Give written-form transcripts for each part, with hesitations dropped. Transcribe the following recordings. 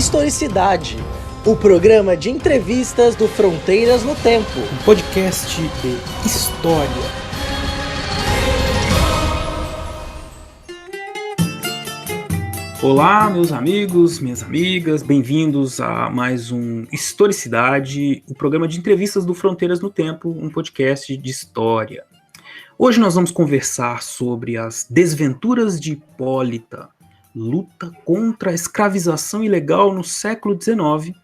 Historicidade, o programa de entrevistas do Fronteiras no Tempo. Um podcast de história. Olá, meus amigos, minhas amigas, bem-vindos a mais um Historicidade, o programa de entrevistas do Fronteiras no Tempo, um podcast de história. Hoje nós vamos conversar sobre as desventuras de Hipólita, luta contra a escravização ilegal no século XIX,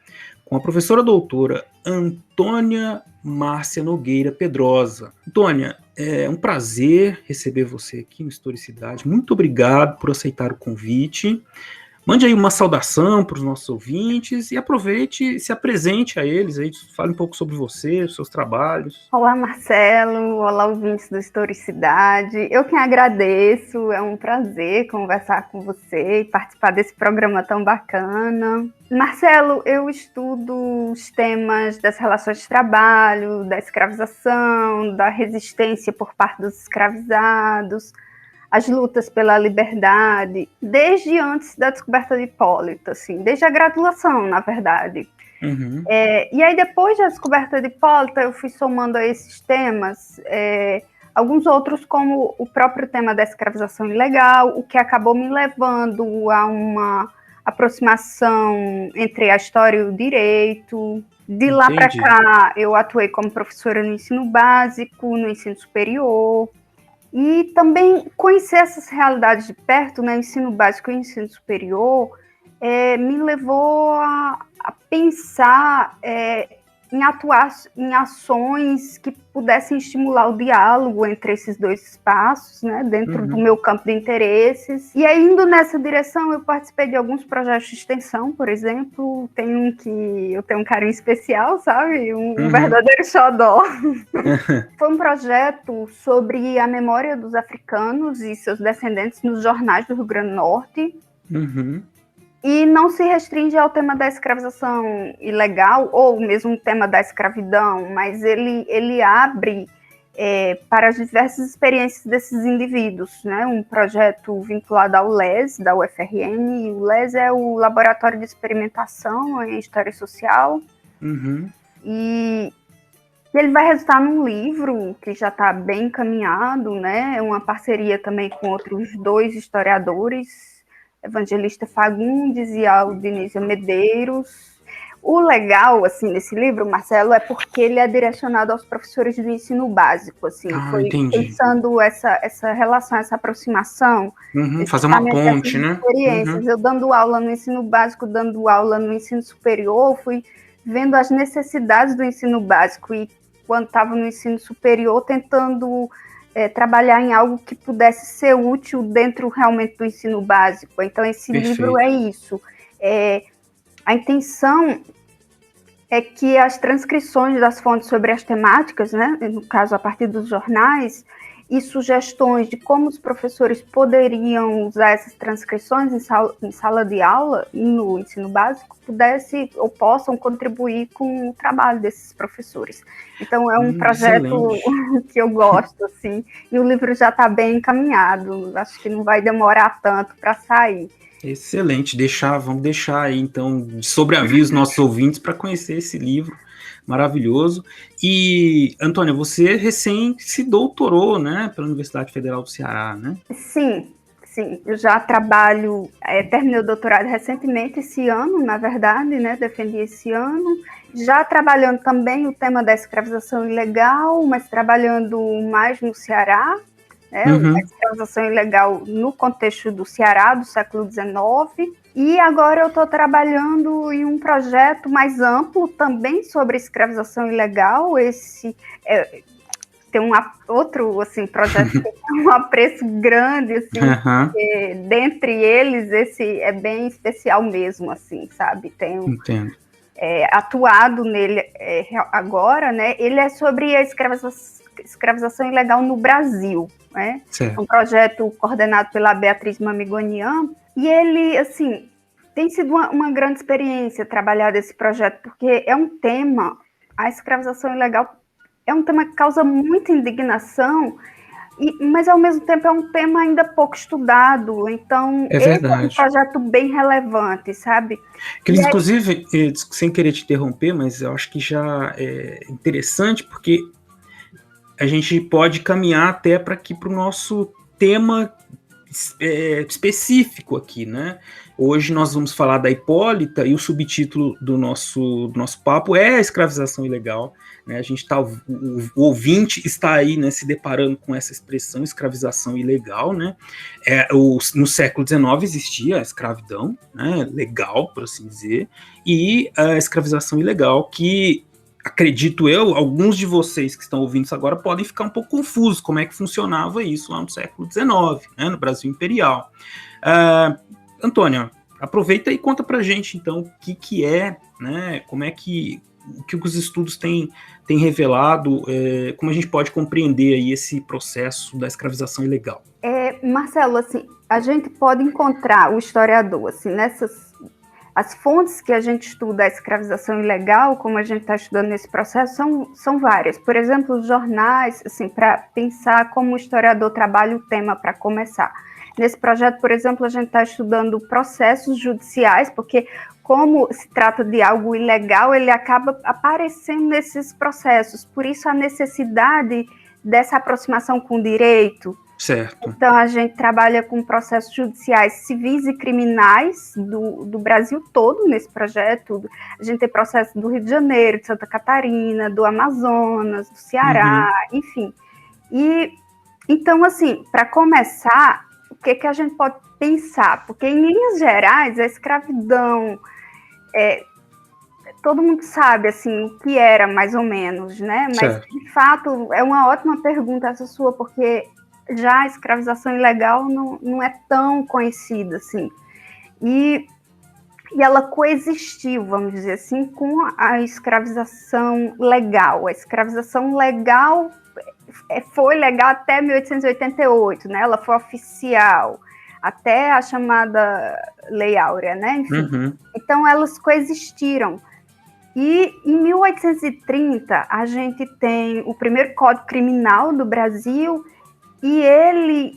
com a professora doutora Antônia Márcia Nogueira Pedrosa. Antônia, é um prazer receber você aqui no Historicidade. Muito obrigado por aceitar o convite. Mande aí uma saudação para os nossos ouvintes e aproveite e se apresente a eles. Aí, fale um pouco sobre você, os seus trabalhos. Olá, Marcelo. Olá, ouvintes do Historicidade. Eu que agradeço. É um prazer conversar com você e participar desse programa tão bacana. Marcelo, eu estudo os temas das relações de trabalho, da escravização, da resistência por parte dos escravizados, as lutas pela liberdade, desde antes da descoberta de Hipólita, assim, desde a graduação, na verdade. Uhum. E aí, depois da descoberta de Hipólita, eu fui somando a esses temas alguns outros, como o próprio tema da escravização ilegal, o que acabou me levando a uma aproximação entre a história e o direito. De lá para cá, eu atuei como professora no ensino básico, no ensino superior, e também conhecer essas realidades de perto, né, ensino básico e ensino superior, me levou a pensar em atuar em ações que pudessem estimular o diálogo entre esses dois espaços, né, dentro do meu campo de interesses. E aí, indo nessa direção, eu participei de alguns projetos de extensão, por exemplo. Tem um que eu tenho um carinho especial, sabe? Um verdadeiro xodó. Foi um projeto sobre a memória dos africanos e seus descendentes nos jornais do Rio Grande do Norte. E não se restringe ao tema da escravização ilegal, ou mesmo o tema da escravidão, mas ele abre para as diversas experiências desses indivíduos, né? Um projeto vinculado ao LES, da UFRN, e o LES é o Laboratório de Experimentação em História Social, e ele vai resultar num livro que já está bem encaminhado, né? É uma parceria também com outros dois historiadores, Evangelista Fagundes e Aldinísia Medeiros. O legal, assim, desse livro, Marcelo, é porque ele é direcionado aos professores do ensino básico, assim, foi pensando essa relação, essa aproximação. Fazer uma ponte, né? Experiências. Eu dando aula no ensino básico, dando aula no ensino superior, fui vendo as necessidades do ensino básico e, quando estava no ensino superior, tentando trabalhar em algo que pudesse ser útil dentro realmente do ensino básico. Então, esse livro é isso. A intenção é que as transcrições das fontes sobre as temáticas, né, no caso, a partir dos jornais, e sugestões de como os professores poderiam usar essas transcrições em sala de aula, no ensino básico, pudesse ou possam contribuir com o trabalho desses professores. Então, é um projeto que eu gosto, assim, e o livro já está bem encaminhado, acho que não vai demorar tanto para sair. Excelente, vamos deixar aí, então, de sobreaviso nossos ouvintes para conhecer esse livro maravilhoso. E, Antônia, você recém se doutorou, né, pela Universidade Federal do Ceará, né? Sim, eu já trabalho, terminei o doutorado recentemente, esse ano, na verdade, né, defendi esse ano, já trabalhando também o tema da escravização ilegal, mas trabalhando mais no Ceará, né, a escravização ilegal no contexto do Ceará, do século XIX, e agora eu estou trabalhando em um projeto mais amplo também sobre escravização ilegal. Esse tem outro assim, projeto que tem um apreço grande, assim, dentre eles, esse é bem especial mesmo, assim, sabe? Tenho atuado nele agora, né? Ele é sobre a escravização ilegal no Brasil, né? É um projeto coordenado pela Beatriz Mamigonian, e ele, assim, tem sido uma grande experiência trabalhar desse projeto, porque é um tema, a escravização ilegal é um tema que causa muita indignação, Mas ao mesmo tempo é um tema ainda pouco estudado, então É esse é um verdade. projeto bem relevante, sabe? Que, E aí, inclusive, sem querer te interromper, mas eu acho que já é interessante, porque a gente pode caminhar até para o nosso tema específico aqui, né? Hoje nós vamos falar da Hipólita e o subtítulo do nosso papo é a escravização ilegal, né? A gente tá, o ouvinte está aí, né, se deparando com essa expressão escravização ilegal, né? No século XIX existia a escravidão, né, legal, por assim dizer, e a escravização ilegal que, acredito eu, alguns de vocês que estão ouvindo isso agora podem ficar um pouco confusos como é que funcionava isso lá no século XIX, né, no Brasil Imperial. Antônia, aproveita e conta pra gente, então, o que é, né, como é que o que os estudos têm revelado, como a gente pode compreender aí esse processo da escravização ilegal. Marcelo, assim, a gente pode encontrar o historiador, assim, as fontes que a gente estuda a escravização ilegal, como a gente está estudando nesse processo, são várias. Por exemplo, os jornais, assim, para pensar como o historiador trabalha o tema para começar. Nesse projeto, por exemplo, a gente está estudando processos judiciais, porque como se trata de algo ilegal, ele acaba aparecendo nesses processos. Por isso a necessidade dessa aproximação com o direito. Certo. Então, a gente trabalha com processos judiciais civis e criminais do Brasil todo nesse projeto. A gente tem processos do Rio de Janeiro, de Santa Catarina, do Amazonas, do Ceará, enfim. E, então, assim, para começar, o que a gente pode pensar? Porque, em linhas gerais, a escravidão, todo mundo sabe, assim, o que era, mais ou menos, né? Mas, certo. De fato, é uma ótima pergunta essa sua, porque já a escravização ilegal não é tão conhecida, assim. E ela coexistiu, vamos dizer assim, com a escravização legal. A escravização legal foi legal até 1888, né? Ela foi oficial, até a chamada Lei Áurea, né? Enfim, Então, elas coexistiram. E em 1830, a gente tem o primeiro Código Criminal do Brasil, e ele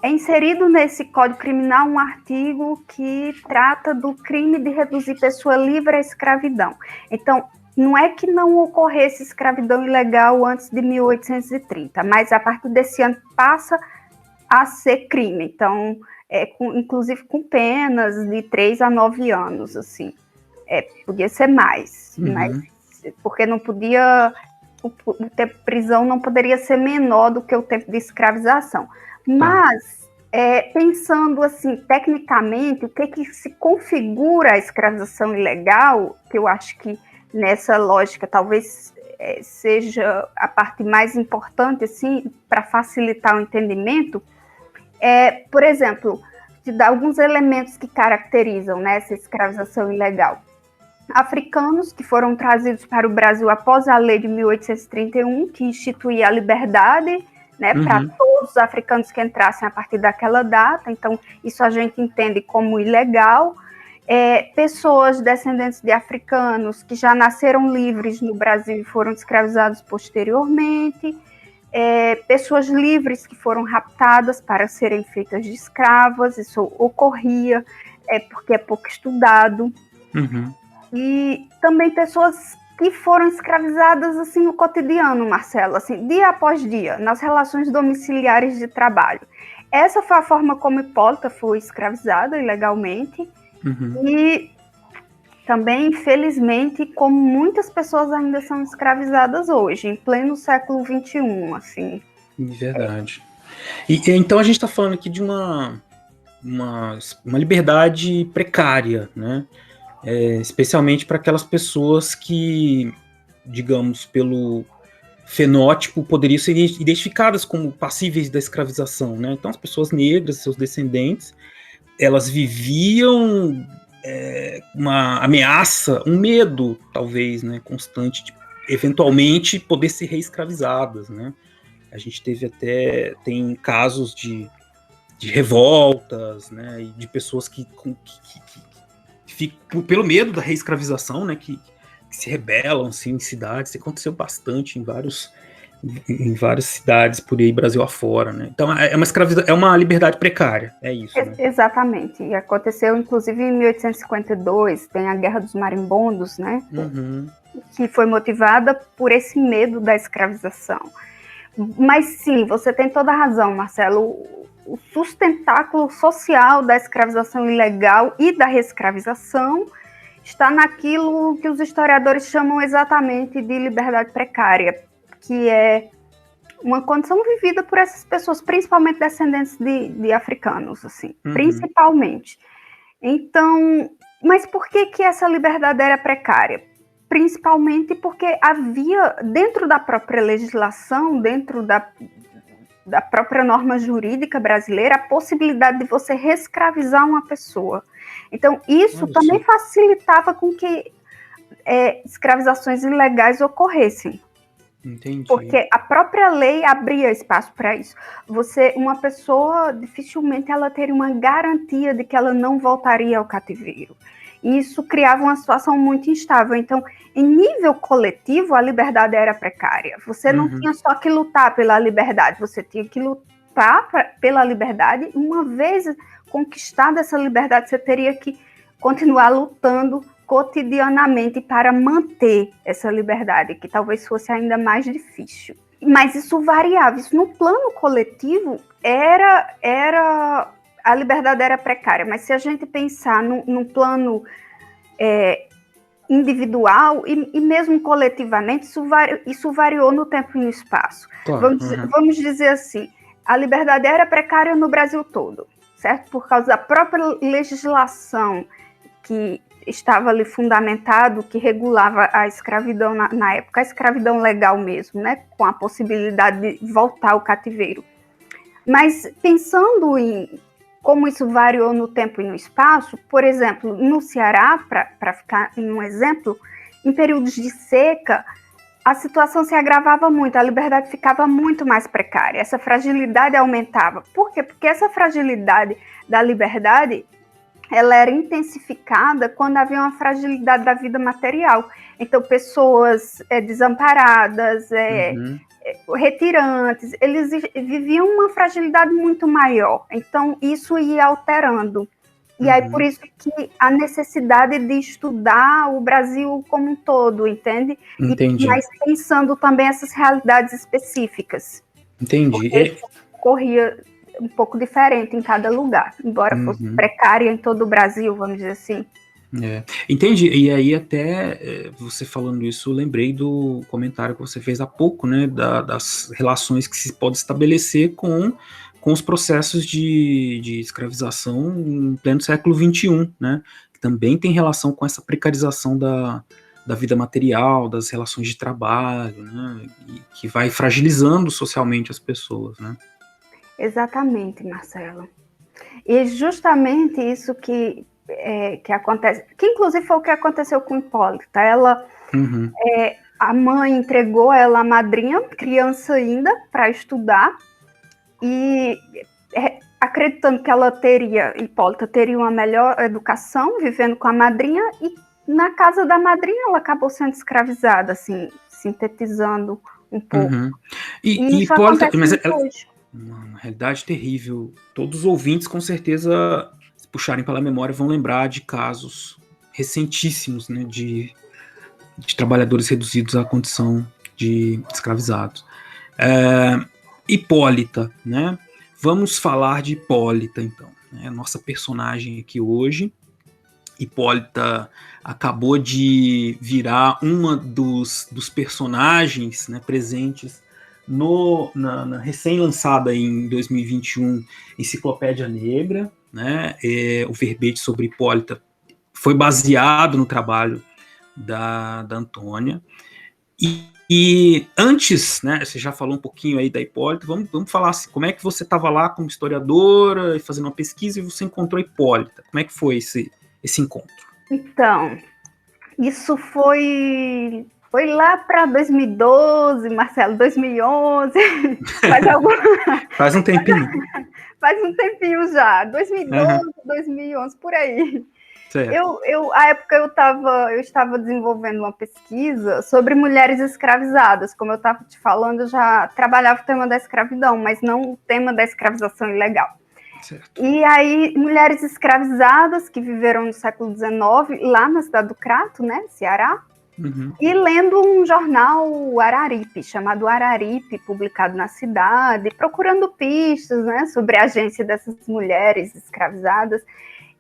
é inserido nesse Código Criminal um artigo que trata do crime de reduzir pessoa livre à escravidão. Então, não é que não ocorresse escravidão ilegal antes de 1830, mas a partir desse ano passa a ser crime. Então, inclusive com penas de 3 a 9 anos, assim. Podia ser mais, mas porque não podia... O tempo de prisão não poderia ser menor do que o tempo de escravização. Mas, pensando assim, tecnicamente, o que se configura a escravização ilegal, que eu acho que nessa lógica talvez seja a parte mais importante, assim, para facilitar o entendimento, por exemplo, te dar alguns elementos que caracterizam, né, essa escravização ilegal. Africanos que foram trazidos para o Brasil após a lei de 1831, que instituía a liberdade, né, para todos os africanos que entrassem a partir daquela data. Então, isso a gente entende como ilegal. Pessoas descendentes de africanos que já nasceram livres no Brasil e foram escravizados posteriormente. Pessoas livres que foram raptadas para serem feitas de escravas. Isso ocorria, porque é pouco estudado. E também pessoas que foram escravizadas assim no cotidiano, Marcelo, assim, dia após dia, nas relações domiciliares de trabalho. Essa foi a forma como Hipólita foi escravizada ilegalmente. E também, infelizmente, como muitas pessoas ainda são escravizadas hoje, em pleno século XXI, assim. Verdade. E então a gente está falando aqui de uma liberdade precária, né? Especialmente para aquelas pessoas que, digamos, pelo fenótipo, poderiam ser identificadas como passíveis da escravização, né? Então, as pessoas negras, seus descendentes, elas viviam uma ameaça, um medo, talvez, né, constante, de eventualmente poder ser reescravizadas, né? A gente tem casos de revoltas, né, e de pessoas que pelo medo da reescravização, né, que se rebelam assim, em cidades. Isso aconteceu bastante em vários em várias cidades por aí, Brasil afora, né? Então é uma liberdade precária, é isso, né? Exatamente. E aconteceu, inclusive, em 1852, tem a Guerra dos Marimbondos, né? Uhum. Que foi motivada por esse medo da escravização. Mas sim, você tem toda a razão, Marcelo. O sustentáculo social da escravização ilegal e da reescravização está naquilo que os historiadores chamam exatamente de liberdade precária, que é uma condição vivida por essas pessoas, principalmente descendentes de africanos, assim, principalmente. Então, mas por que essa liberdade era precária? Principalmente porque havia, dentro da própria legislação, dentro da própria norma jurídica brasileira, a possibilidade de você reescravizar uma pessoa. Então, isso também facilitava com que escravizações ilegais ocorressem. Entendi. Porque a própria lei abria espaço para isso. Uma pessoa, dificilmente ela teria uma garantia de que ela não voltaria ao cativeiro. E isso criava uma situação muito instável. Então, em nível coletivo, a liberdade era precária. Você não tinha só que lutar pela liberdade, você tinha que lutar pela liberdade. Uma vez conquistada essa liberdade, você teria que continuar lutando cotidianamente para manter essa liberdade, que talvez fosse ainda mais difícil. Mas isso variava. Isso no plano coletivo a liberdade era precária, mas se a gente pensar num plano individual e mesmo coletivamente, isso variou no tempo e no espaço. Claro, vamos dizer assim, a liberdade era precária no Brasil todo, certo? Por causa da própria legislação que estava ali fundamentado, que regulava a escravidão na época, a escravidão legal mesmo, né? Com a possibilidade de voltar ao cativeiro. Mas pensando em como isso variou no tempo e no espaço, por exemplo, no Ceará, para ficar em um exemplo, em períodos de seca, a situação se agravava muito, a liberdade ficava muito mais precária, essa fragilidade aumentava. Por quê? Porque essa fragilidade da liberdade, ela era intensificada quando havia uma fragilidade da vida material. Então, pessoas desamparadas, retirantes, eles viviam uma fragilidade muito maior. Então, isso ia alterando. E aí, por isso que a necessidade de estudar o Brasil como um todo, entende? Entendi. Mas pensando também essas realidades específicas. Entendi. Corria um pouco diferente em cada lugar, embora fosse precária em todo o Brasil, vamos dizer assim. Entendi. E aí até você falando isso, eu lembrei do comentário que você fez há pouco, né, das relações que se pode estabelecer com os processos de escravização em pleno século XXI, né, que também tem relação com essa precarização da vida material, das relações de trabalho, né, e que vai fragilizando socialmente as pessoas, né. Exatamente, Marcelo. E justamente isso que acontece, que inclusive foi o que aconteceu com Hipólita. Ela, a mãe entregou ela à madrinha, criança ainda, para estudar, e acreditando que Hipólita teria uma melhor educação, vivendo com a madrinha, e na casa da madrinha ela acabou sendo escravizada, assim, sintetizando um pouco. E Hipólita, mas uma realidade terrível. Todos os ouvintes, com certeza, se puxarem pela memória, vão lembrar de casos recentíssimos, né, de trabalhadores reduzidos à condição de escravizados. Hipólita, né? Vamos falar de Hipólita, então. Né? Nossa personagem aqui hoje. Hipólita acabou de virar uma dos personagens, né, presentes na recém-lançada em 2021 Enciclopédia Negra, né, o verbete sobre Hipólita foi baseado no trabalho da Antônia. E antes, né, você já falou um pouquinho aí da Hipólita, vamos falar assim, como é que você estava lá como historiadora, fazendo uma pesquisa e você encontrou Hipólita? Como é que foi esse encontro? Então, isso foi lá para 2012, Marcelo, 2011, Faz um tempinho. Faz um tempinho já, 2012, 2011, por aí. Certo. À época eu estava desenvolvendo uma pesquisa sobre mulheres escravizadas. Como eu estava te falando, eu já trabalhava o tema da escravidão, mas não o tema da escravização ilegal. Certo. E aí, mulheres escravizadas que viveram no século XIX, lá na cidade do Crato, né, Ceará, e lendo um jornal Araripe, chamado Araripe, publicado na cidade, procurando pistas, né, sobre a agência dessas mulheres escravizadas.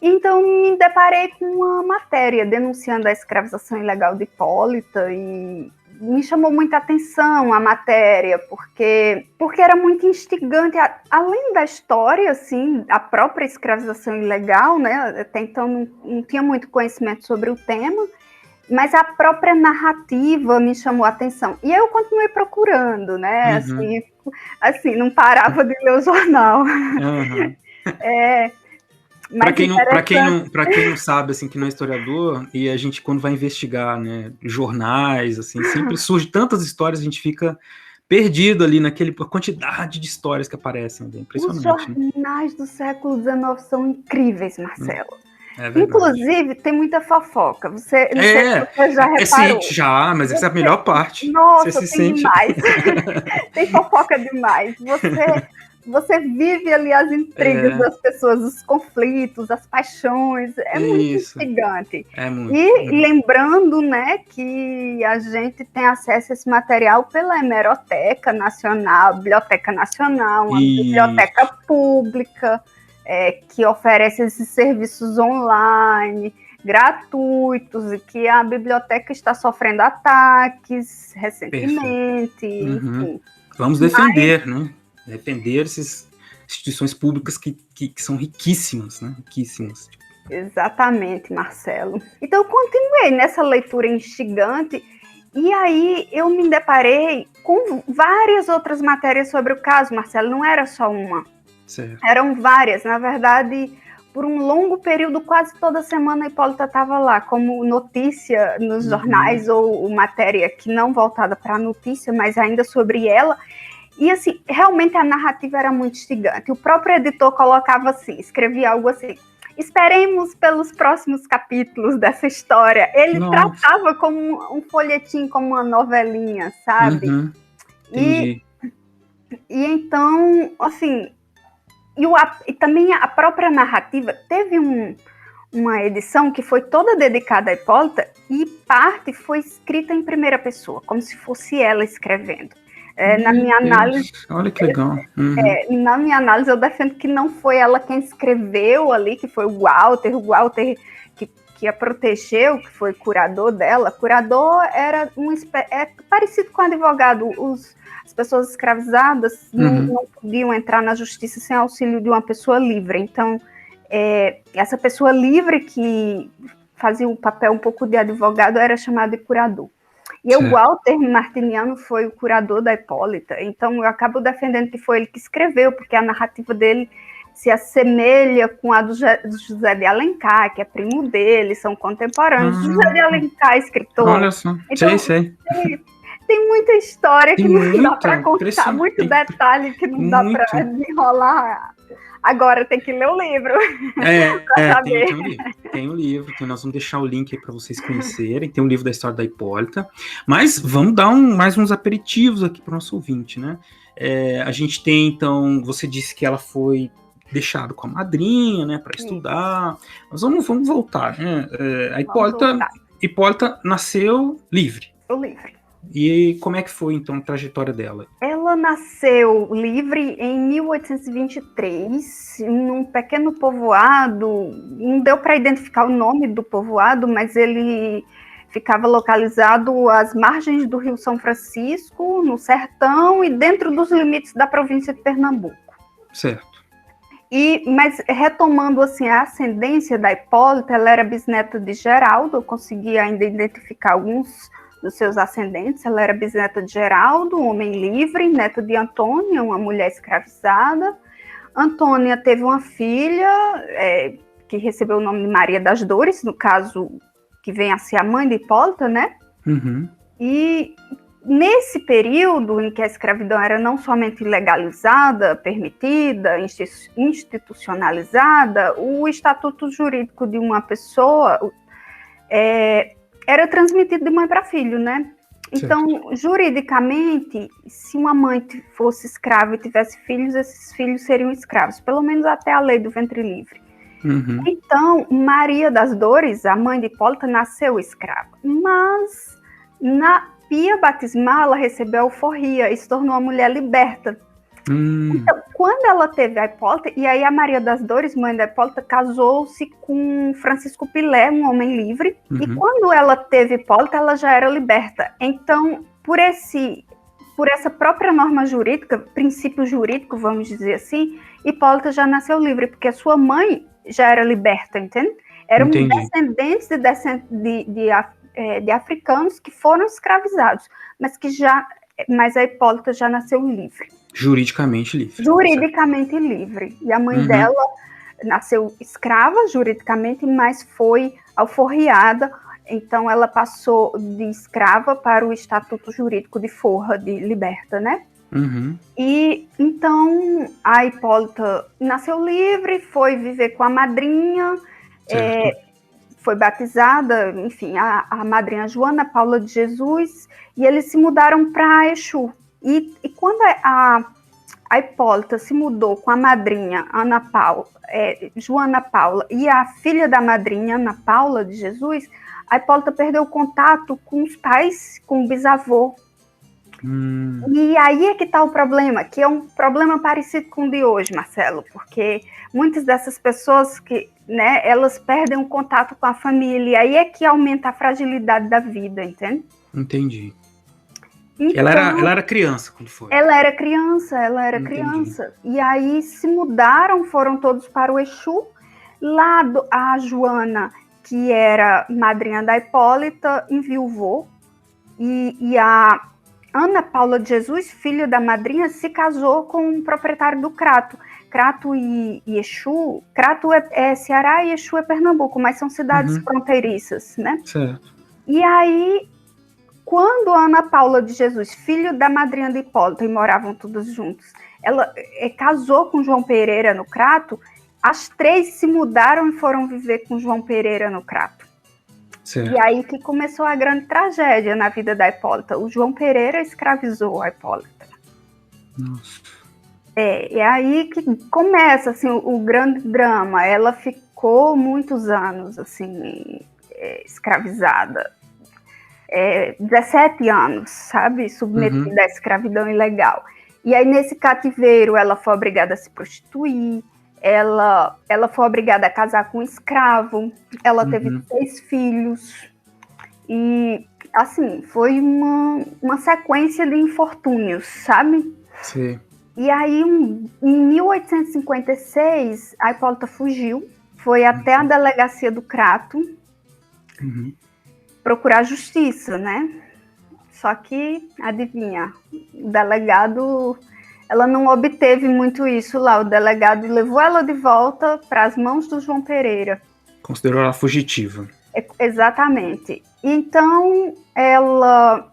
Então, me deparei com uma matéria denunciando a escravização ilegal de Hipólita e me chamou muita atenção a matéria, porque era muito instigante. Além da história, assim, a própria escravização ilegal, né? Até então não tinha muito conhecimento sobre o tema, mas a própria narrativa me chamou a atenção. E eu continuei procurando, né? Assim, não parava de ler o jornal. Para quem não sabe, assim, que não é historiador, e a gente, quando vai investigar, né, jornais, assim, sempre surge tantas histórias, a gente fica perdido ali a quantidade de histórias que aparecem. É impressionante. Os jornais do século XIX são incríveis, Marcelo. É verdade. Inclusive, tem muita fofoca. Você já reparou? Sim, já, mas essa é a melhor parte. Nossa, você se sente demais. Tem fofoca demais. Você vive ali as intrigas das pessoas, os conflitos, as paixões. É muito instigante. E lembrando, né, que a gente tem acesso a esse material pela Hemeroteca Nacional, Biblioteca Nacional, uma biblioteca pública, que oferece esses serviços online, gratuitos, e que a biblioteca está sofrendo ataques recentemente. Enfim. Vamos defender, né? Defender essas instituições públicas que são riquíssimas, né? Riquíssimas. Exatamente, Marcelo. Então, eu continuei nessa leitura instigante, e aí eu me deparei com várias outras matérias sobre o caso, Marcelo. Não era só uma. Certo. Eram várias. Na verdade, por um longo período, quase toda semana a Hipólita estava lá, como notícia nos jornais, ou matéria que não voltada para a notícia, mas ainda sobre ela. E, assim, realmente a narrativa era muito instigante. O próprio editor colocava assim, escrevia algo assim: esperemos pelos próximos capítulos dessa história. Ele tratava como um folhetim, como uma novelinha, sabe? Entendi. E então, assim, e também a própria narrativa teve uma edição que foi toda dedicada a Hipólita, e parte foi escrita em primeira pessoa, como se fosse ela escrevendo. Na minha análise, olha que legal. Na minha análise, eu defendo que não foi ela quem escreveu ali, que foi o Walter que a protegeu, que foi curador dela. Curador era parecido com advogado. As pessoas escravizadas não podiam entrar na justiça sem auxílio de uma pessoa livre. Então, essa pessoa livre que fazia o papel um pouco de advogado era chamada de curador. E o Walter Martiniano foi o curador da Hipólita, então eu acabo defendendo que foi ele que escreveu, porque a narrativa dele se assemelha com a do José de Alencar, que é primo dele, são contemporâneos. José de Alencar, escritor. Olha só, então, sei. Tem muita história que não dá para contar, muito detalhe que não dá para enrolar. Agora tem que ler o livro. Tem um livro, então nós vamos deixar o link aí para vocês conhecerem. Tem um livro da história da Hipólita. Mas vamos dar mais uns aperitivos aqui para o nosso ouvinte, né? A gente tem, então, você disse que ela foi deixada com a madrinha, né, para estudar. Mas vamos voltar, né? A Hipólita nasceu livre. Livre. E como é que foi, então, a trajetória dela? Ela nasceu livre em 1823, num pequeno povoado. Não deu para identificar o nome do povoado, mas ele ficava localizado às margens do Rio São Francisco, no sertão, e dentro dos limites da província de Pernambuco. Certo. Mas retomando assim, a ascendência da Hipólita, ela era bisneta de Geraldo. Eu consegui ainda identificar alguns dos seus ascendentes. Ela era bisneta de Geraldo, um homem livre, neto de Antônia, uma mulher escravizada. Antônia teve uma filha que recebeu o nome de Maria das Dores, no caso, que vem a ser a mãe de Hipólita, né? Uhum. E nesse período em que a escravidão era não somente legalizada, permitida, institucionalizada, o estatuto jurídico de uma pessoa era transmitido de mãe para filho, né? Então, juridicamente, se uma mãe fosse escrava e tivesse filhos, esses filhos seriam escravos, pelo menos até a lei do ventre livre. Uhum. Então, Maria das Dores, a mãe de Hipólita, nasceu escrava, mas na pia batismal ela recebeu a alforria e se tornou uma mulher liberta. Então, quando ela teve a Hipólita, e aí a Maria das Dores, mãe da Hipólita, casou-se com Francisco Pilé, um homem livre, e quando ela teve Hipólita, ela já era liberta. Então, por essa própria norma jurídica, princípio jurídico, vamos dizer assim, Hipólita já nasceu livre, porque a sua mãe já era liberta, entende? Eram descendentes de africanos que foram escravizados, mas a Hipólita já nasceu livre. Juridicamente livre. Juridicamente livre. E a mãe dela nasceu escrava juridicamente, mas foi alforriada. Então ela passou de escrava para o estatuto jurídico de forra, de liberta, né? E então a Hipólita nasceu livre, foi viver com a madrinha, foi batizada, enfim, a madrinha Joana Paula de Jesus, e eles se mudaram para Exu. E quando a Hipólita se mudou com a madrinha Joana Paula e a filha da madrinha, Ana Paula de Jesus, a Hipólita perdeu o contato com os pais, com o bisavô. E aí é que está o problema, que é um problema parecido com o de hoje, Marcelo, porque muitas dessas pessoas né, elas perdem o contato com a família, e aí é que aumenta a fragilidade da vida, entende? Entendi. Então, ela era criança quando foi? Ela era criança. E aí se mudaram, foram todos para o Exu. Lá a Joana, que era madrinha da Hipólita, enviuvou. E a Ana Paula de Jesus, filha da madrinha, se casou com o proprietário do Crato. Crato e Exu, Crato é Ceará e Exu é Pernambuco, mas são cidades fronteiriças, né? Certo. E aí, quando a Ana Paula de Jesus, filho da madrinha de Hipólita, e moravam todos juntos, ela casou com João Pereira no Crato, as três se mudaram e foram viver com João Pereira no Crato. Certo. E aí que começou a grande tragédia na vida da Hipólita. O João Pereira escravizou a Hipólita. Nossa. E aí que começa assim, o grande drama. Ela ficou muitos anos assim, escravizada. 17 anos, sabe? Submetida à escravidão ilegal. E aí, nesse cativeiro, ela foi obrigada a se prostituir, ela foi obrigada a casar com um escravo, ela teve 6 filhos. E, assim, foi uma sequência de infortúnios, sabe? Sim. E aí, em 1856, a Hipólita fugiu, foi até a delegacia do Crato, procurar justiça, né? Só que, adivinha, o delegado, ela não obteve muito isso lá. O delegado levou ela de volta para as mãos do João Pereira. Considerou ela fugitiva. Exatamente. Então, ela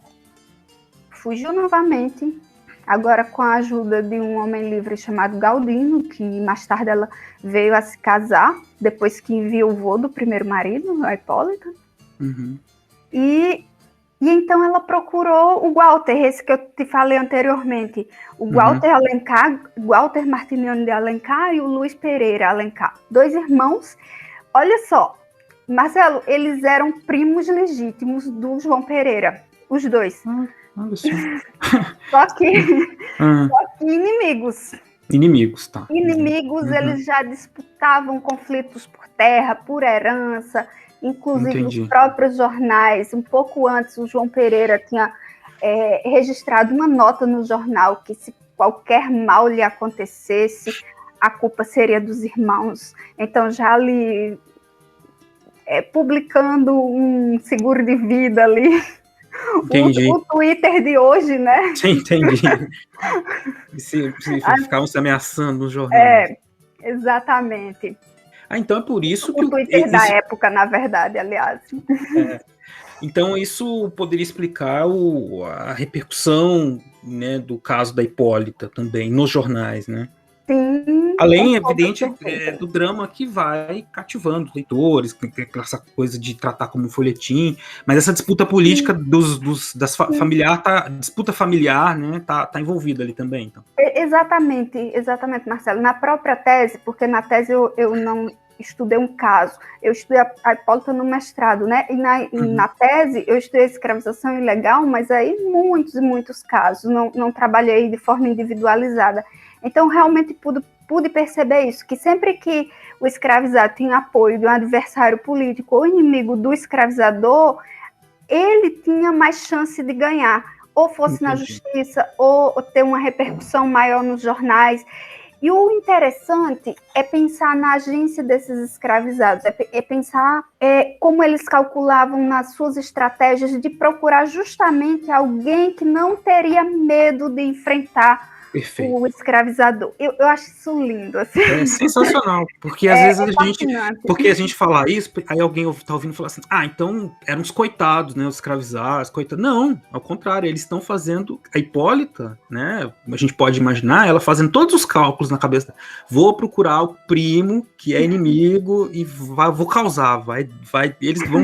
fugiu novamente, agora com a ajuda de um homem livre chamado Galdino, que mais tarde ela veio a se casar, depois que enviou do primeiro marido, a Hipólita. E então ela procurou o Walter, esse que eu te falei anteriormente, o Walter Alencar, Walter Martiniano de Alencar e o Luiz Pereira Alencar, 2 irmãos. Olha só, Marcelo, eles eram primos legítimos do João Pereira, os 2. Só que inimigos. Inimigos, tá. Inimigos, eles já disputavam conflitos por terra, por herança. Inclusive, os próprios jornais, um pouco antes, o João Pereira tinha registrado uma nota no jornal que se qualquer mal lhe acontecesse, a culpa seria dos irmãos. Então, já ali, publicando um seguro de vida ali. Entendi. O Twitter de hoje, né? Entendi. Se ficavam se ameaçando no jornal. Exatamente. Então é por isso que o Twitter da época, na verdade, aliás. Então, isso poderia explicar a repercussão, né, do caso da Hipólita também, nos jornais, né? Sim, com Além, é toda evidente, certeza. do drama que vai cativando leitores, que tem essa coisa de tratar como um folhetim, mas essa disputa política familiar, disputa familiar, né, tá envolvida ali também. Então. Exatamente, Marcelo. Na própria tese, porque na tese eu não estudei um caso, eu estudei a Hipólita no mestrado, né? E na tese eu estudei a escravização ilegal, mas aí muitos e muitos casos, não trabalhei de forma individualizada. Então, realmente pude perceber isso, que sempre que o escravizado tinha apoio de um adversário político ou inimigo do escravizador, ele tinha mais chance de ganhar, ou fosse na justiça, ou ter uma repercussão maior nos jornais. E o interessante é pensar na agência desses escravizados, é pensar como eles calculavam nas suas estratégias de procurar justamente alguém que não teria medo de enfrentar o escravizador. Eu acho isso lindo. Assim. É sensacional, porque às vezes fascinante. a gente fala isso, aí alguém tá ouvindo falar assim, então eram os coitados, né, os escravizados, coitados. Não, ao contrário, eles estão fazendo, a Hipólita, né, a gente pode imaginar, ela fazendo todos os cálculos na cabeça, vou procurar o primo que é inimigo e vou causar, eles vão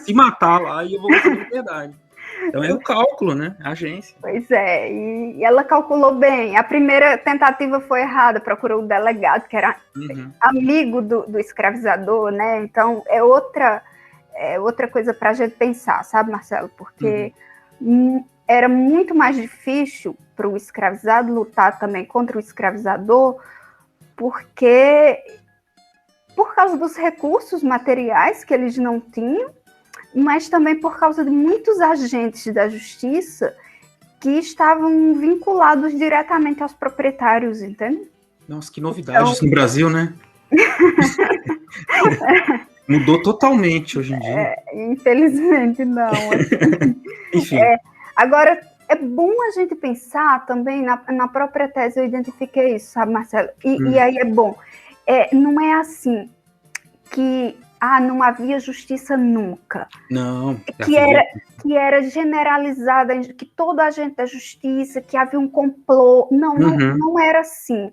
se matar lá e eu vou ter liberdade. Então é o cálculo, né? A agência. Pois é, e ela calculou bem. A primeira tentativa foi errada, procurou o delegado, que era amigo do escravizador, né? Então é outra coisa para a gente pensar, sabe, Marcelo? Porque era muito mais difícil para o escravizado lutar também contra o escravizador, porque por causa dos recursos materiais que eles não tinham, mas também por causa de muitos agentes da justiça que estavam vinculados diretamente aos proprietários, entende? Nossa, que novidade isso no Brasil, né? Mudou totalmente hoje em dia. Infelizmente, não. Assim. Enfim. Agora, é bom a gente pensar também, na própria tese eu identifiquei isso, sabe, Marcelo? E aí é bom. Não é assim que não havia justiça nunca. Não. Que era generalizada, que todo agente da justiça, que havia um complô. Não era assim.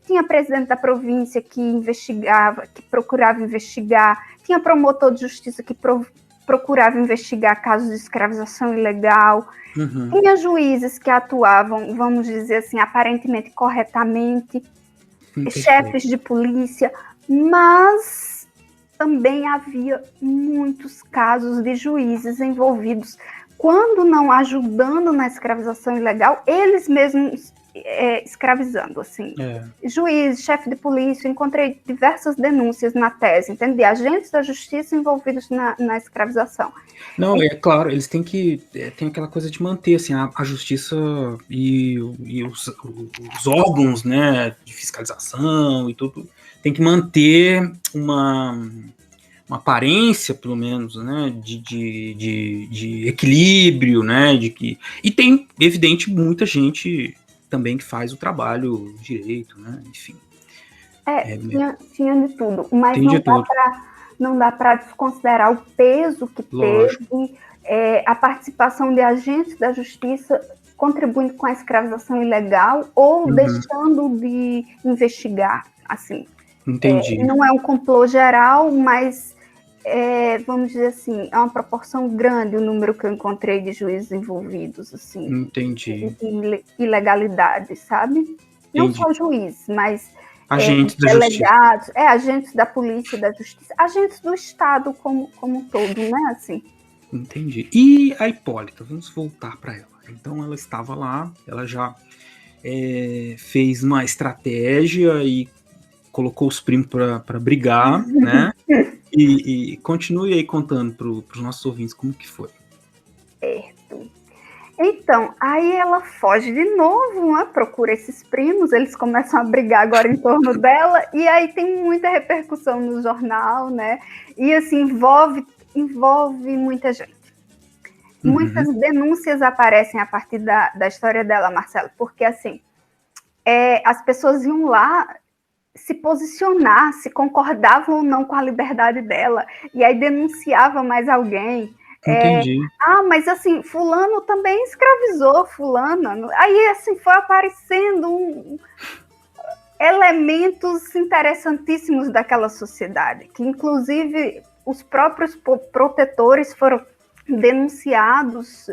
Tinha presidente da província que investigava, que procurava investigar, tinha promotor de justiça que procurava investigar casos de escravização ilegal, tinha juízes que atuavam, vamos dizer assim, aparentemente corretamente, chefes de polícia, mas também havia muitos casos de juízes envolvidos, quando não ajudando na escravização ilegal, eles mesmos escravizando, assim. Juiz, chefe de polícia, encontrei diversas denúncias na tese, entende? De agentes da justiça envolvidos na escravização. Não, é claro, eles têm que tem aquela coisa de manter assim, a justiça e os órgãos, né, de fiscalização e tudo, tem que manter uma aparência, pelo menos, né, de equilíbrio, né, e tem, evidente, muita gente também que faz o trabalho direito, né, enfim. Tinha de tudo, mas não dá para desconsiderar o peso que teve a participação de agentes da justiça contribuindo com a escravização ilegal ou deixando de investigar, assim. Entendi. Não é um complô geral, mas vamos dizer assim, é uma proporção grande o número que eu encontrei de juízes envolvidos, assim. Entendi. Em ilegalidade, sabe? Entendi. Não só juízes, mas agentes da delegados, agentes da polícia, da justiça, agentes do Estado como um todo, né? Assim. Entendi. E a Hipólita, vamos voltar para ela. Então ela estava lá, ela já fez uma estratégia e colocou os primos para brigar, né? E continue aí contando para os nossos ouvintes como que foi. Certo. Então, aí ela foge de novo, né? Procura esses primos, eles começam a brigar agora em torno dela, e aí tem muita repercussão no jornal, né? E assim, envolve muita gente. Muitas denúncias aparecem a partir da história dela, Marcelo, porque assim, as pessoas iam lá se posicionar, se concordava ou não com a liberdade dela, e aí denunciava mais alguém. Entendi. Mas assim, fulano também escravizou fulana. Aí assim, foi aparecendo elementos interessantíssimos daquela sociedade, que inclusive os próprios protetores foram denunciados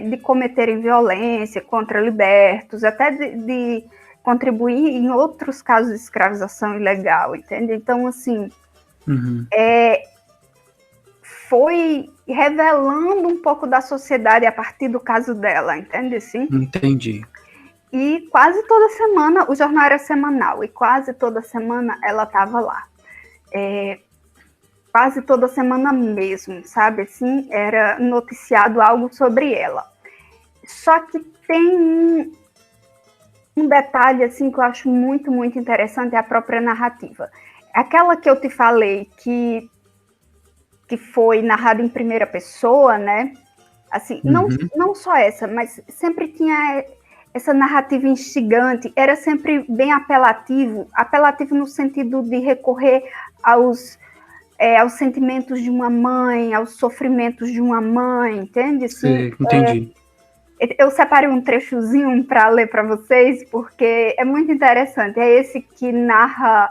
de cometerem violência contra libertos, até de contribuir em outros casos de escravização ilegal, entende? Então, assim, foi revelando um pouco da sociedade a partir do caso dela, entende? Assim? Entendi. E quase toda semana, o jornal era semanal, e quase toda semana ela estava lá. Quase toda semana mesmo, sabe? Assim, era noticiado algo sobre ela. Só que tem um detalhe assim, que eu acho muito, muito interessante, é a própria narrativa. Aquela que eu te falei, que foi narrada em primeira pessoa, né? Assim, não só essa, mas sempre tinha essa narrativa instigante, era sempre bem apelativo no sentido de recorrer aos sentimentos de uma mãe, aos sofrimentos de uma mãe, entende? Assim, entendi. Eu separei um trechozinho para ler para vocês, porque é muito interessante. É esse que narra,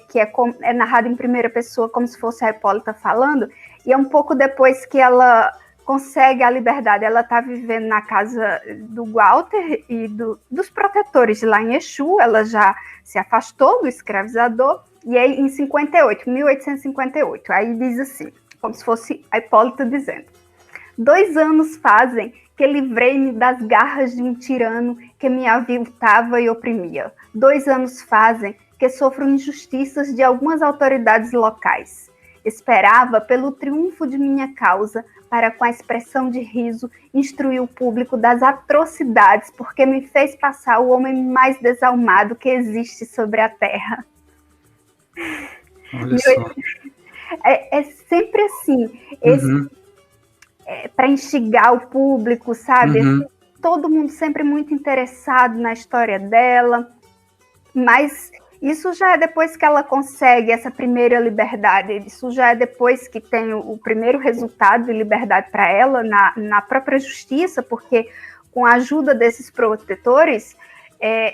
que é narrado em primeira pessoa, como se fosse a Hipólita falando, e é um pouco depois que ela consegue a liberdade. Ela está vivendo na casa do Walter e dos protetores lá em Exu, ela já se afastou do escravizador, e aí em 1858, aí diz assim, como se fosse a Hipólita dizendo: 2 anos fazem que livrei-me das garras de um tirano que me aviltava e oprimia. 2 anos fazem que sofro injustiças de algumas autoridades locais. Esperava pelo triunfo de minha causa para, com a expressão de riso, instruir o público das atrocidades, porque me fez passar o homem mais desalmado que existe sobre a terra. Olha só. É sempre assim, para instigar o público, sabe? Assim, todo mundo sempre muito interessado na história dela, mas isso já é depois que ela consegue essa primeira liberdade, isso já é depois que tem o primeiro resultado de liberdade para ela na própria justiça, porque com a ajuda desses protetores,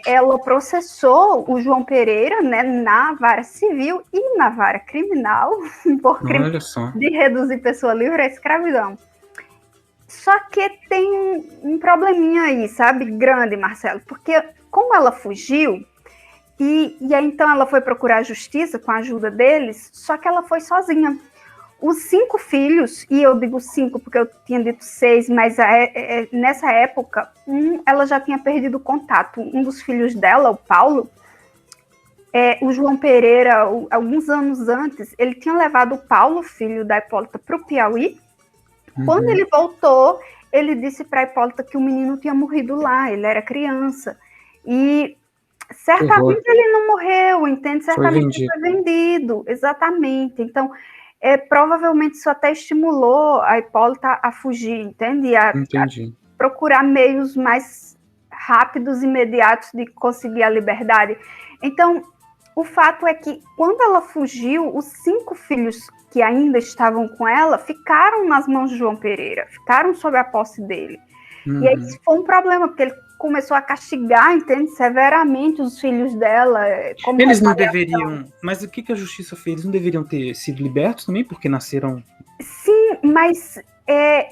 ela processou o João Pereira, né, na vara civil e na vara criminal por crime de reduzir pessoa livre à escravidão. Só que tem um probleminha aí, sabe, grande, Marcelo, porque como ela fugiu, e aí então ela foi procurar a justiça com a ajuda deles, só que ela foi sozinha. Os 5 filhos, e eu digo 5 porque eu tinha dito 6, mas nessa época, ela já tinha perdido contato. Um dos filhos dela, o Paulo, o João Pereira, alguns anos antes, ele tinha levado o Paulo, filho da Hipólita, para o Piauí. Quando ele voltou, ele disse para a Hipólita que o menino tinha morrido lá, ele era criança. E certamente ele não morreu, entende? Certamente ele foi vendido, exatamente. Então, provavelmente isso até estimulou a Hipólita a fugir, entende? A procurar meios mais rápidos e imediatos de conseguir a liberdade. Então, o fato é que quando ela fugiu, os 5 filhos que ainda estavam com ela ficaram nas mãos de João Pereira, ficaram sob a posse dele. E aí isso foi um problema, porque ele começou a castigar, entende, severamente os filhos dela. Eles não deveriam... Mas o que a justiça fez? Eles não deveriam ter sido libertos também, porque nasceram... Sim, mas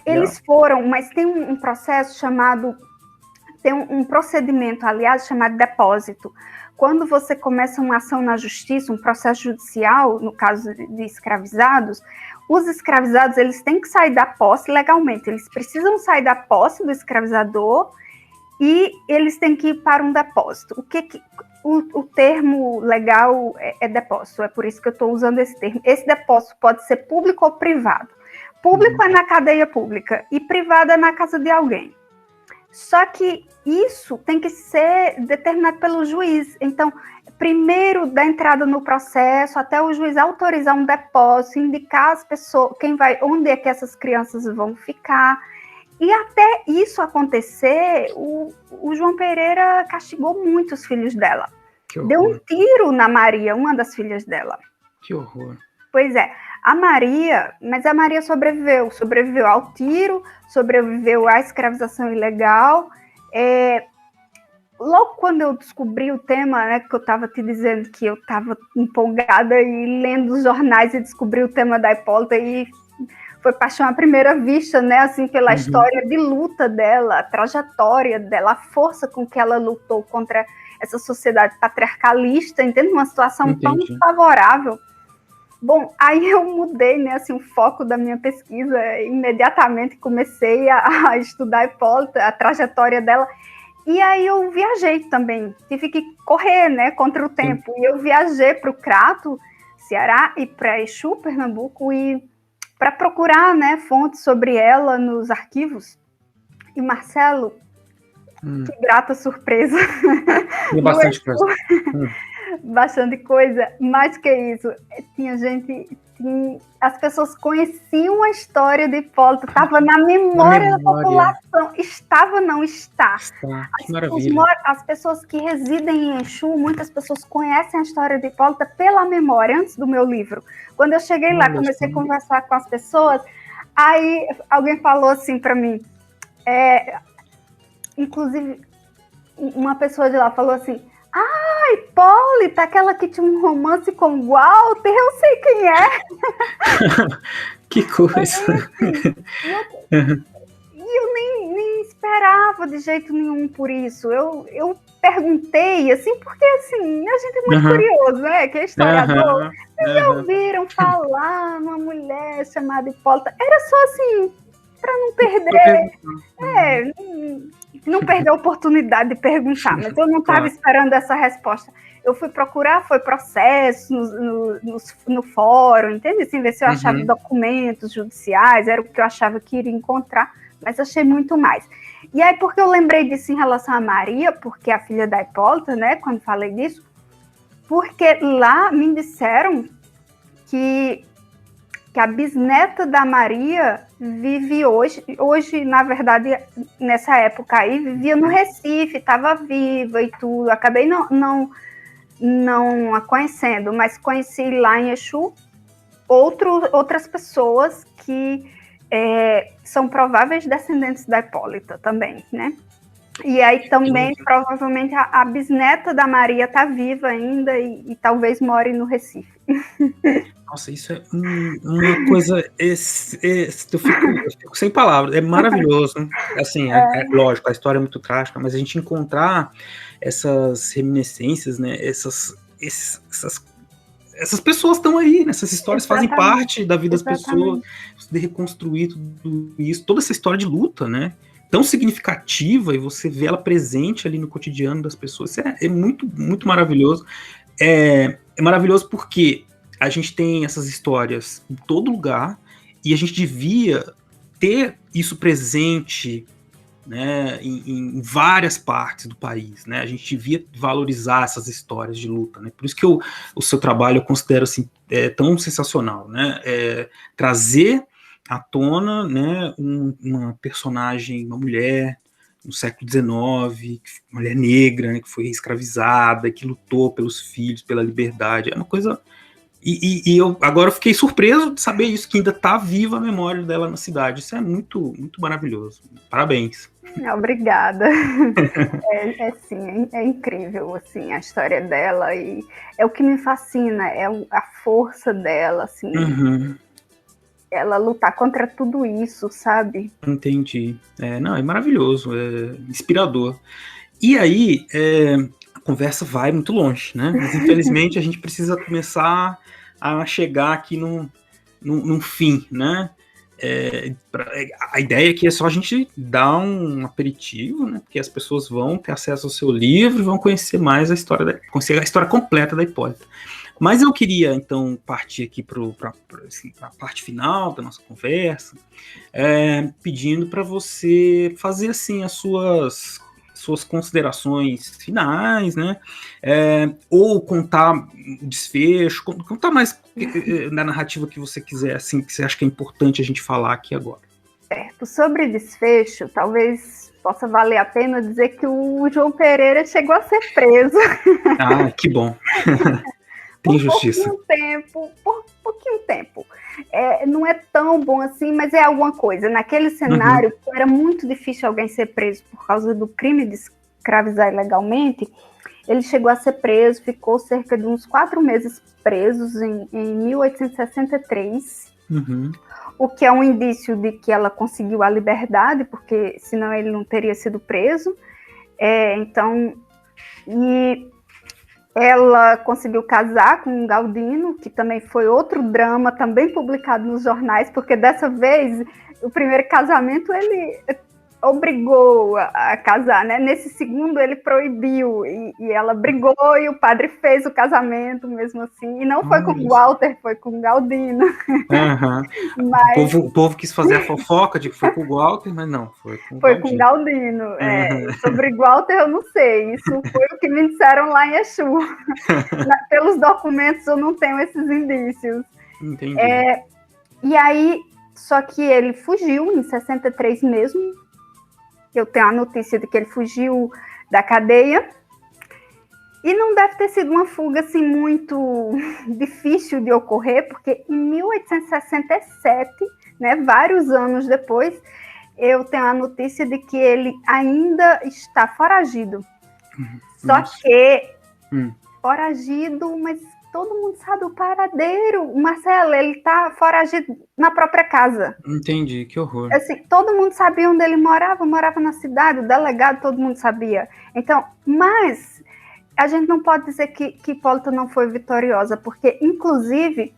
eles foram, mas tem um processo chamado... Tem um procedimento, aliás, chamado depósito. Quando você começa uma ação na justiça, um processo judicial, no caso de escravizados, os escravizados eles têm que sair da posse legalmente, eles precisam sair da posse do escravizador e eles têm que ir para um depósito. O termo legal é depósito, é por isso que eu estou usando esse termo. Esse depósito pode ser público ou privado. Público é na cadeia pública e privado é na casa de alguém. Só que isso tem que ser determinado pelo juiz. Então, primeiro da entrada no processo, até o juiz autorizar um depósito, indicar as pessoas, onde é que essas crianças vão ficar. E até isso acontecer, o João Pereira castigou muito os filhos dela. deu um tiro na Maria, uma das filhas dela. Que horror. Pois é, mas a Maria sobreviveu ao tiro, sobreviveu à escravização ilegal. Logo quando eu descobri o tema, né, que eu estava te dizendo que eu estava empolgada e lendo os jornais e descobri o tema da Hipólita, e foi paixão à primeira vista, né, assim, pela história de luta dela, a trajetória dela, a força com que ela lutou contra essa sociedade patriarcalista, entende? Uma situação tão favorável. Bom, aí eu mudei, né, assim, o foco da minha pesquisa, imediatamente comecei a estudar a Hipólita, a trajetória dela. E aí eu viajei também, tive que correr, né, contra o tempo. E eu viajei para o Crato, Ceará, e para Exu, Pernambuco, e para procurar, né, fontes sobre ela nos arquivos. E Marcelo, que grata surpresa. E bastante coisa. Bastante coisa. Mais que isso, as pessoas conheciam a história de Hipólita, estava na memória da população. Estava, não está. Que maravilha. As pessoas que residem em Exu, muitas pessoas conhecem a história de Hipólita pela memória, antes do meu livro. Quando eu cheguei lá, comecei a conversar com as pessoas, aí alguém falou assim para mim, inclusive, uma pessoa de lá falou assim: Hipólita, aquela que tinha um romance com Walter, eu sei quem é. Que coisa. E eu nem esperava de jeito nenhum por isso. Eu perguntei, assim, porque assim, a gente é muito curioso, né? Que é historiador. Vocês já ouviram falar numa mulher chamada Hipólita? Era só assim, para não perder. Não perder a oportunidade de perguntar, mas eu não estava esperando essa resposta. Eu fui procurar, foi processo no fórum, entende? Assim, ver se eu achava documentos judiciais, era o que eu achava que iria encontrar, mas achei muito mais. E aí, porque eu lembrei disso em relação a Maria, porque é a filha da Hipólita, né, quando falei disso, porque lá me disseram que a bisneta da Maria vive hoje, na verdade, nessa época aí, vivia no Recife, estava viva e tudo. Acabei não a conhecendo, mas conheci lá em Exu outras pessoas que são prováveis descendentes da Hipólita também, né? E aí também, provavelmente, a bisneta da Maria está viva ainda e talvez more no Recife. Nossa, isso é uma coisa... eu fico sem palavras, é maravilhoso. Assim, lógico, a história é muito trágica, mas a gente encontrar essas reminiscências, né, essas pessoas estão aí, né, essas histórias fazem parte da vida das pessoas, de reconstruir tudo isso, toda essa história de luta, né, tão significativa, e você vê ela presente ali no cotidiano das pessoas, é muito, muito maravilhoso. É maravilhoso porque a gente tem essas histórias em todo lugar, e a gente devia ter isso presente, né, em várias partes do país, né? A gente devia valorizar essas histórias de luta, né? Por isso que o seu trabalho eu considero assim, tão sensacional, né? Trazer à tona, né, uma personagem, uma mulher no século XIX, mulher negra, né, que foi escravizada, que lutou pelos filhos, pela liberdade, é uma coisa... E eu agora fiquei surpreso de saber isso, que ainda está viva a memória dela na cidade. Isso é muito, muito maravilhoso. Parabéns. Obrigada. Sim, é incrível assim, a história dela, e é o que me fascina, é a força dela, assim, ela lutar contra tudo isso, sabe? Entendi. É maravilhoso, é inspirador. E aí, a conversa vai muito longe, né? Mas infelizmente a gente precisa começar a chegar aqui num fim, né? A ideia aqui é só a gente dar um aperitivo, né? Porque as pessoas vão ter acesso ao seu livro e vão conhecer mais conhecer a história completa da Hipólita. Mas eu queria, então, partir aqui para a parte final da nossa conversa, pedindo para você fazer, assim, as suas considerações finais, né? Ou contar o desfecho, contar mais da narrativa que você quiser, assim, que você acha que é importante a gente falar aqui agora. Certo. Sobre desfecho, talvez possa valer a pena dizer que o João Pereira chegou a ser preso. Ah, que bom. Tem justiça. Por pouquinho tempo. Não é tão bom assim, mas é alguma coisa. Naquele cenário, era muito difícil alguém ser preso por causa do crime de escravizar ilegalmente. Ele chegou a ser preso, ficou cerca de uns 4 meses presos em 1863, o que é um indício de que ela conseguiu a liberdade, porque senão ele não teria sido preso. E ela conseguiu casar com um Galdino, que também foi outro drama, também publicado nos jornais, porque dessa vez, o primeiro casamento ele obrigou a casar, né? Nesse segundo ele proibiu, e ela brigou, e o padre fez o casamento mesmo assim, e não foi com o Walter, foi com o Galdino. Mas... o povo quis fazer a fofoca de que foi com o Walter, mas não, foi com o Galdino. Com o Galdino. Sobre o Walter eu não sei, isso foi o que me disseram lá em Exu. Pelos documentos eu não tenho esses indícios. Entendi. E aí, só que ele fugiu em 63 mesmo. Eu tenho a notícia de que ele fugiu da cadeia. E não deve ter sido uma fuga assim, muito difícil de ocorrer, porque em 1867, né, vários anos depois, eu tenho a notícia de que ele ainda está foragido. Só que foragido, mas todo mundo sabe o paradeiro. Marcelo, ele está foragido na própria casa. Entendi, que horror. Assim, todo mundo sabia onde ele morava na cidade, o delegado, todo mundo sabia. Então, mas a gente não pode dizer que Hipólita não foi vitoriosa, porque, inclusive,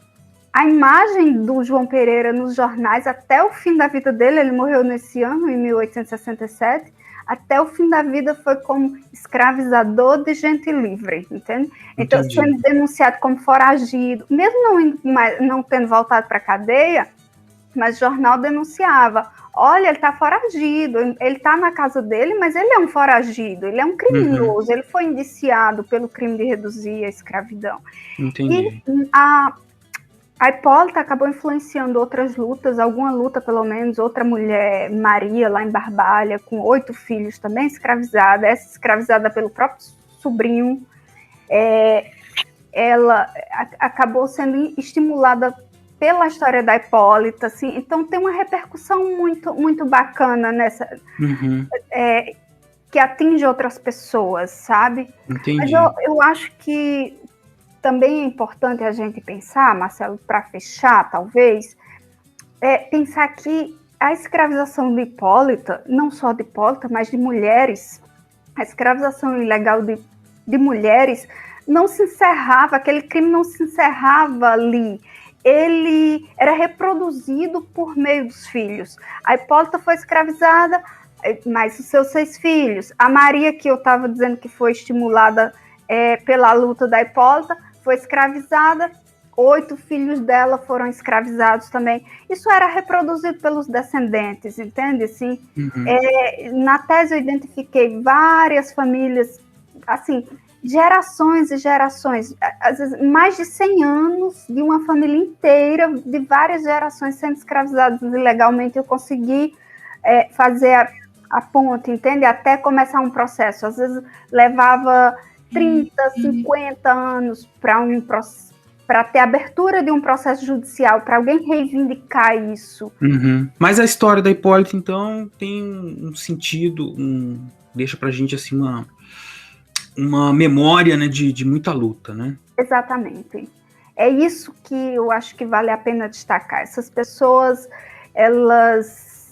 a imagem do João Pereira nos jornais, até o fim da vida dele, ele morreu nesse ano, em 1867, até o fim da vida foi como escravizador de gente livre, entende? Então, sendo denunciado como foragido, mesmo não tendo voltado para a cadeia, mas o jornal denunciava, olha, ele está foragido, ele está na casa dele, mas ele é um foragido, ele é um criminoso, ele foi indiciado pelo crime de reduzir a escravidão. Entendi. E a Hipólita acabou influenciando outras lutas, alguma luta pelo menos, outra mulher, Maria, lá em Barbalha, com 8 filhos, também escravizada, essa escravizada pelo próprio sobrinho, ela acabou sendo estimulada pela história da Hipólita, assim, então tem uma repercussão muito, muito bacana nessa, que atinge outras pessoas, sabe? Entendi. Mas eu acho que também é importante a gente pensar, Marcelo, para fechar, talvez, pensar que a escravização de Hipólita, não só de Hipólita, mas de mulheres, a escravização ilegal de mulheres não se encerrava, aquele crime não se encerrava ali. Ele era reproduzido por meio dos filhos. A Hipólita foi escravizada, mas os seus 6 filhos. A Maria, que eu estava dizendo que foi estimulada pela luta da Hipólita, foi escravizada, 8 filhos dela foram escravizados também. Isso era reproduzido pelos descendentes, entende? Assim, na tese eu identifiquei várias famílias, assim, gerações e gerações, às vezes mais de 100 anos de uma família inteira, de várias gerações sendo escravizadas ilegalmente. Eu consegui fazer a ponte, entende? Até começar um processo. Às vezes levava 30, 50 anos para ter abertura de um processo judicial, para alguém reivindicar isso. Mas a história da Hipólita, então, tem um sentido, deixa pra gente assim uma memória, né, de muita luta, né? Exatamente. É isso que eu acho que vale a pena destacar. Essas pessoas, elas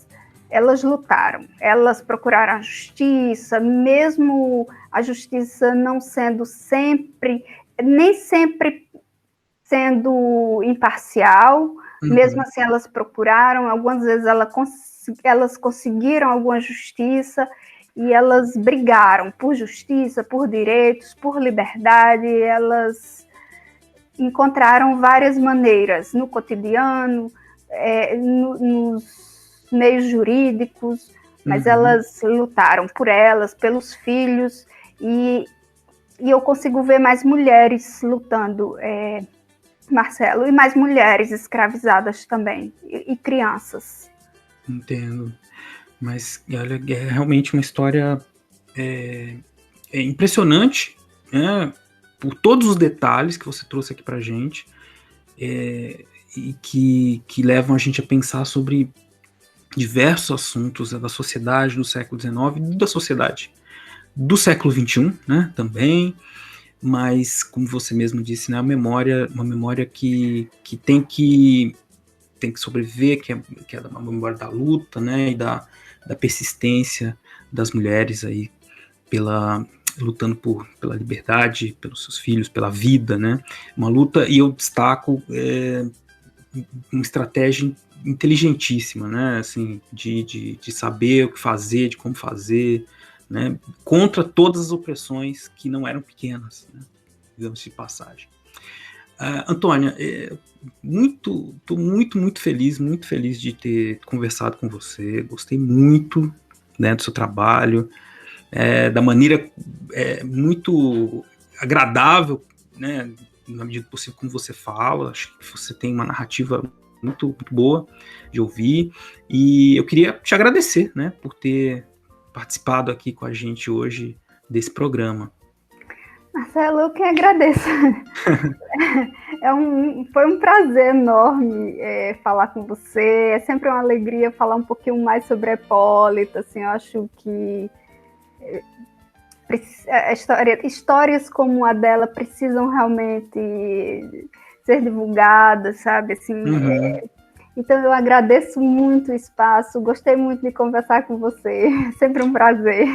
lutaram, elas procuraram a justiça, mesmo a justiça não sendo nem sempre sendo imparcial, mesmo assim elas procuraram, algumas vezes elas conseguiram alguma justiça, e elas brigaram por justiça, por direitos, por liberdade. Elas encontraram várias maneiras no cotidiano, nos meios jurídicos, mas elas lutaram por elas, pelos filhos, e eu consigo ver mais mulheres lutando, Marcelo, e mais mulheres escravizadas também, e crianças. Entendo. Mas olha, é realmente uma história impressionante, né? Por todos os detalhes que você trouxe aqui pra gente, e que levam a gente a pensar sobre diversos assuntos da sociedade do século XIX e da sociedade do século XXI, né, também, mas, como você mesmo disse, né, uma memória que tem que sobreviver, que é uma memória da luta, né, e da persistência das mulheres aí lutando pela liberdade, pelos seus filhos, pela vida, né, uma luta, e eu destaco uma estratégia inteligentíssima, né, assim, de saber o que fazer, de como fazer, né, contra todas as opressões que não eram pequenas, né, digamos de passagem. Antônia, estou muito feliz de ter conversado com você, gostei muito, né, do seu trabalho, da maneira muito agradável, né, na medida do possível, como você fala. Acho que você tem uma narrativa muito, muito boa de ouvir, e eu queria te agradecer, né, por ter participado aqui com a gente hoje desse programa. Marcelo, eu que agradeço. Foi um prazer enorme falar com você. É sempre uma alegria falar um pouquinho mais sobre a Hipólita. Assim, eu acho que histórias como a dela precisam realmente ser divulgadas, sabe? Assim, então eu agradeço muito o espaço, gostei muito de conversar com você, sempre um prazer.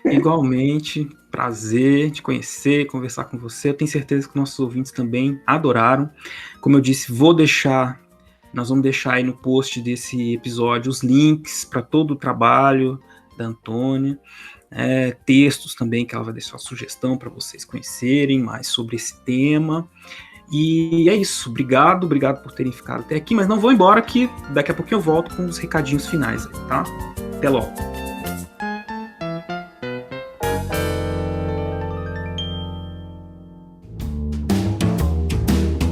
Igualmente, prazer de conhecer, conversar com você. Eu tenho certeza que nossos ouvintes também adoraram. Como eu disse, nós vamos deixar aí no post desse episódio os links para todo o trabalho da Antônia, textos também que ela vai deixar sugestão para vocês conhecerem mais sobre esse tema. E é isso, obrigado por terem ficado até aqui, mas não vou embora, que daqui a pouquinho eu volto com os recadinhos finais, tá? Até logo.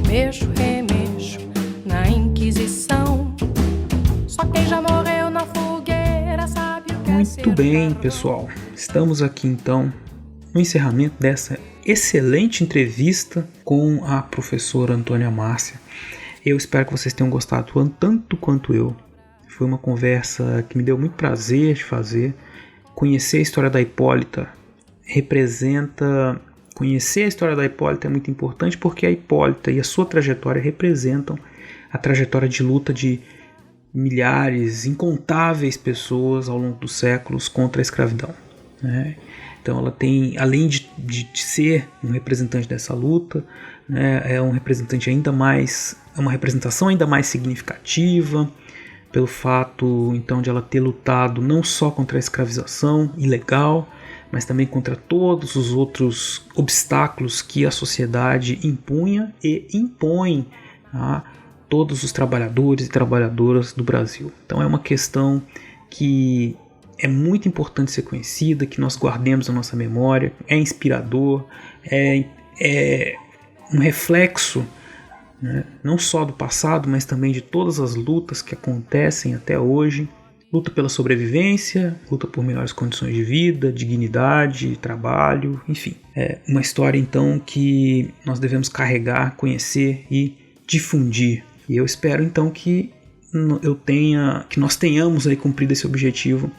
Mexo, remexo na Inquisição, só quem já morreu na fogueira sabe o que é ser. Muito bem, pessoal, estamos aqui então no encerramento dessa excelente entrevista com a professora Antônia Márcia. Eu espero que vocês tenham gostado tanto quanto eu. Foi uma conversa que me deu muito prazer de fazer. Conhecer a história da Hipólita Conhecer a história da Hipólita é muito importante, porque a Hipólita e a sua trajetória representam a trajetória de luta de milhares, incontáveis pessoas ao longo dos séculos contra a escravidão, né? Então ela tem, além de ser um representante dessa luta, né, é uma representação ainda mais significativa, pelo fato então de ela ter lutado não só contra a escravização ilegal, mas também contra todos os outros obstáculos que a sociedade impunha e impõe a todos os trabalhadores e trabalhadoras do Brasil. Então é uma questão que é muito importante ser conhecida, que nós guardemos na nossa memória, é inspirador, é um reflexo, né, não só do passado, mas também de todas as lutas que acontecem até hoje. Luta pela sobrevivência, luta por melhores condições de vida, dignidade, trabalho, enfim. É uma história então que nós devemos carregar, conhecer e difundir. E eu espero então que nós tenhamos aí cumprido esse objetivo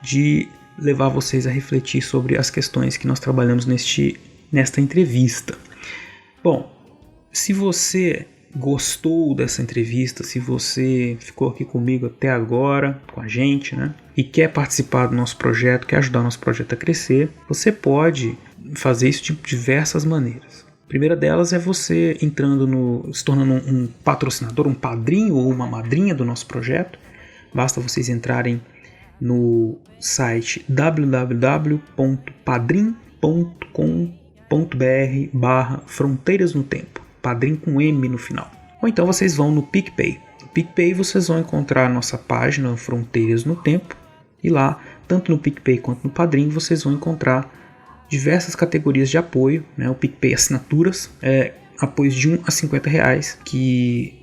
de levar vocês a refletir sobre as questões que nós trabalhamos nesta entrevista. Bom, se você gostou dessa entrevista, se você ficou aqui comigo até agora, com a gente, né, e quer participar do nosso projeto, quer ajudar o nosso projeto a crescer, você pode fazer isso de diversas maneiras. A primeira delas é você se tornando um patrocinador, um padrinho ou uma madrinha do nosso projeto. Basta vocês entrarem no site www.padrim.com.br/Fronteiras no Tempo, Padrim com M no final. Ou então vocês vão no PicPay. No PicPay vocês vão encontrar a nossa página Fronteiras no Tempo, e lá, tanto no PicPay quanto no Padrim, vocês vão encontrar diversas categorias de apoio, né? O PicPay Assinaturas, apoios de R$1 a R$50, que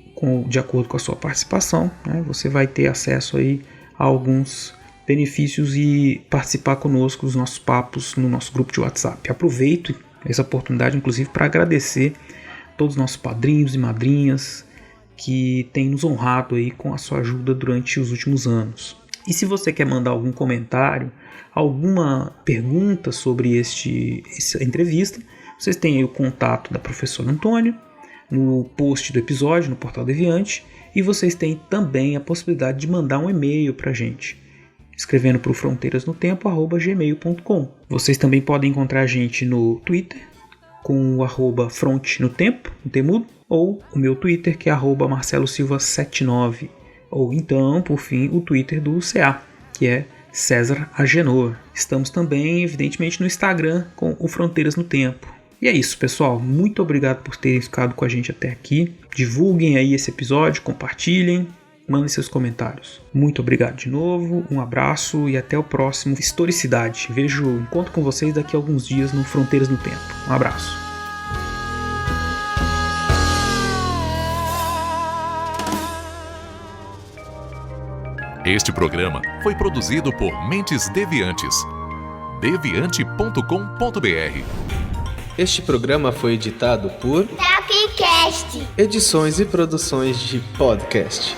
de acordo com a sua participação, né, você vai ter acesso aí a alguns benefícios e participar conosco dos nossos papos no nosso grupo de WhatsApp. Aproveito essa oportunidade, inclusive, para agradecer todos os nossos padrinhos e madrinhas que têm nos honrado aí com a sua ajuda durante os últimos anos. E se você quer mandar algum comentário, alguma pergunta sobre essa entrevista, vocês têm aí o contato da professora Antônia no post do episódio, no Portal Deviante, e vocês têm também a possibilidade de mandar um e-mail para a gente, escrevendo para o fronteirasnotempo@gmail.com. Vocês também podem encontrar a gente no Twitter, com o @frontenotempo, no temudo, ou o meu Twitter, que é @marcelosilva79, ou então, por fim, o Twitter do CA, que é César Agenor. Estamos também, evidentemente, no Instagram com o Fronteiras no Tempo. E é isso, pessoal. Muito obrigado por terem ficado com a gente até aqui. Divulguem aí esse episódio, compartilhem, mandem seus comentários. Muito obrigado de novo, um abraço e até o próximo Historicidade. Encontro com vocês daqui a alguns dias no Fronteiras no Tempo. Um abraço. Este programa foi produzido por Mentes Deviantes. deviante.com.br. Este programa foi editado por Talkcast. Edições e Produções de Podcast.